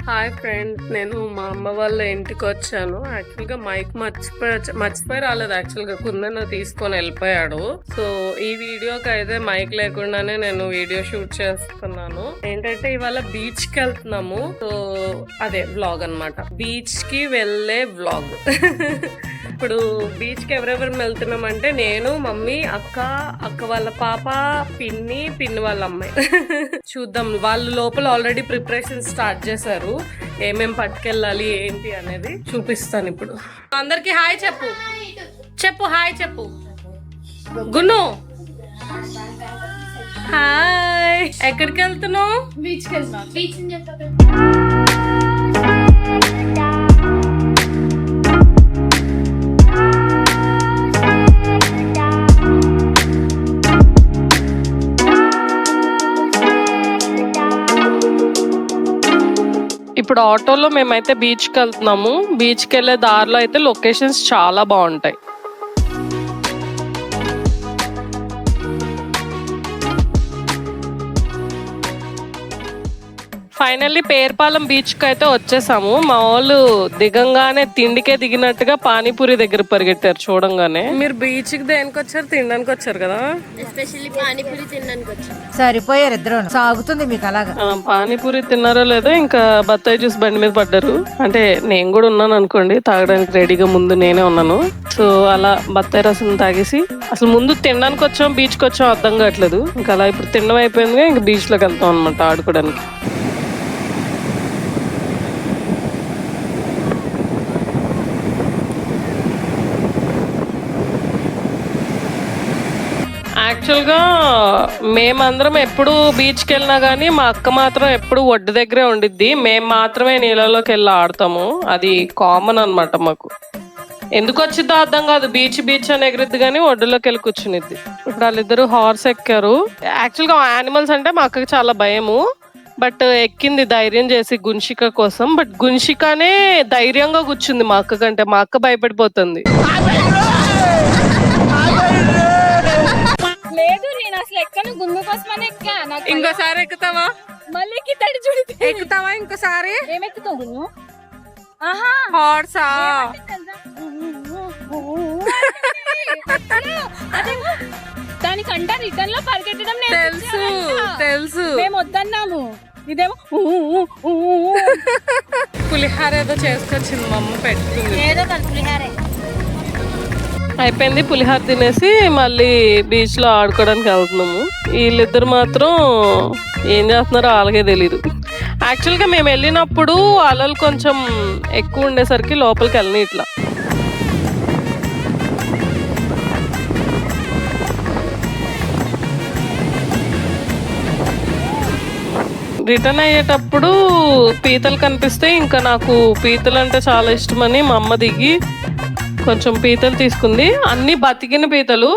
Hi friends, నేను మా అమ్మ వాళ్ళ ఇంటికి వచ్చాను. యాక్చువల్గా మైక్ మర్చిపోయి రాలేదు. యాక్చువల్గా కుందను తీసుకొని వెళ్ళిపోయాడు. సో ఈ వీడియోకి అయితే మైక్ లేకుండానే నేను వీడియో షూట్ చేస్తున్నాను. ఏంటంటే ఇవాళ బీచ్ కి వెళ్తున్నాము. సో అదే వ్లాగ్ అన్నమాట, బీచ్ కి వెళ్ళే వ్లాగ్. ఇప్పుడు బీచ్ కి ఎవరెవరు వెళ్తున్నాం అంటే నేను, మమ్మీ, అక్క వాళ్ళ పాప, పిన్ని వాళ్ళ అమ్మాయి. చూద్దాం, వాళ్ళు లోపల ఆల్రెడీ ప్రిపరేషన్ స్టార్ట్ చేశారు. ఏమేం పట్టుకెళ్ళాలి ఏంటి అనేది చూపిస్తాను ఇప్పుడు. అందరికి హాయ్ చెప్పు హాయ్ చెప్పు గున్ను. హాయ్, ఎక్కడికి వెళ్తున్నావు? బీచ్ కి వెళ్తున్నాం. బీచ్ ఇప్పుడు ఆటోలో మేమైతే బీచ్కి వెళ్తున్నాము. బీచ్కి వెళ్ళే దారిలో అయితే లొకేషన్స్ చాలా బాగుంటాయి. ఫైనల్లీ పేర్పాలెం బీచ్ కి అయితే వచ్చేసాము. మా వాళ్ళు దిగంగానే తిండికే దిగినట్టుగా పానీపూరి దగ్గర పరిగెట్టారు చూడంగానే. మీరు బీచ్ కి దేనికి వచ్చారు? తినడానికి వచ్చారు కదా. ఎస్పెషల్లీ పానీపూరి తినడానికి వచ్చారు. సరిపోయారు ఇద్దరు. సాగుతుంది మీకు అలాగా. పానీపూరి తిన్నారో లేదో, ఇంకా బత్తాయి జ్యూస్ బండి మీద పడ్డారు. అంటే నేను కూడా ఉన్నాను అనుకోండి, తాగడానికి రెడీగా ముందు నేనే ఉన్నాను. సో అలా బత్తాయి రసం తాగేసి, అసలు ముందు తినడానికి వచ్చాం బీచ్కి వచ్చాం అర్థం కావట్లేదు. ఇంకా అలా ఇప్పుడు తినడం అయిపోయిందిగా, ఇంకా బీచ్ లోకి వెళ్తాం అనమాట ఆడుకోవడానికి. యాక్చువల్గా మేమందరం ఎప్పుడు బీచ్కి వెళ్ళినా కానీ మా అక్క మాత్రం ఎప్పుడు ఒడ్డు దగ్గరే ఉండిద్ది. మేము మాత్రమే నీళ్ళలోకి వెళ్ళి ఆడతాము. అది కామన్ అనమాట మాకు. ఎందుకు వచ్చిద్దో అర్థం కాదు, బీచ్ అని ఎగిరిద్ది కానీ ఒడ్డులోకి వెళ్ళి కూర్చునిద్ది. ఇప్పుడు వాళ్ళిద్దరు హార్స్ ఎక్కారు. యాక్చువల్గా యానిమల్స్ అంటే మా అక్కకి చాలా భయము. బట్ ఎక్కింది ధైర్యం చేసి గున్షిక కోసం. బట్ గున్షికనే ధైర్యంగా కూర్చుంది మా అక్క కంటే. మా అక్క భయపడిపోతుంది. లేదు, నేను అసలు ఎక్కను. గుండు కోసమని ఎక్కా. ఇంకోసారి ఎక్కుతావా? మళ్ళీ ఎక్కితాడు చూడు. ఎక్కుతావా ఇంకోసారి? ఏమెక్కుతావు గుండు? హార్సా? దానికంట రిటర్న్ లో పరిగెట్టడం తెలుసు. మేము వద్దన్నాము. ఇదేమో పులిహార ఏదో చేసుకొచ్చింది మా అమ్మ, పెట్టుకుంది. ఏదో కాదు, పులిహారే అయిపోయింది. పులిహార తినేసి మళ్ళీ బీచ్ లో ఆడుకోవడానికి వెళ్తున్నాము. వీళ్ళిద్దరు మాత్రం ఏం చేస్తున్నారో వాళ్ళకే తెలీదు. యాక్చువల్గా మేము వెళ్ళినప్పుడు అలలు కొంచెం ఎక్కువ ఉండేసరికి లోపలికి వెళ్ళని ఇట్లా. రిటర్న్ అయ్యేటప్పుడు పీతలు కనిపిస్తే, ఇంకా నాకు పీతలు అంటే చాలా ఇష్టమని మా అమ్మ దిగి కొంచెం పీతలు తీసుకుంది. అన్ని బతికిన పీతలు,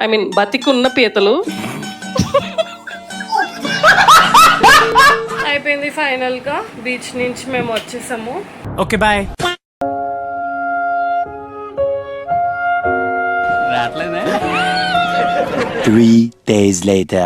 ఐ మీన్ బతికున్న పీతలు. అయిపోయింది. ఫైనల్ గా బీచ్ నుంచి మేము వచ్చేసాము. Okay bye. 3 days later.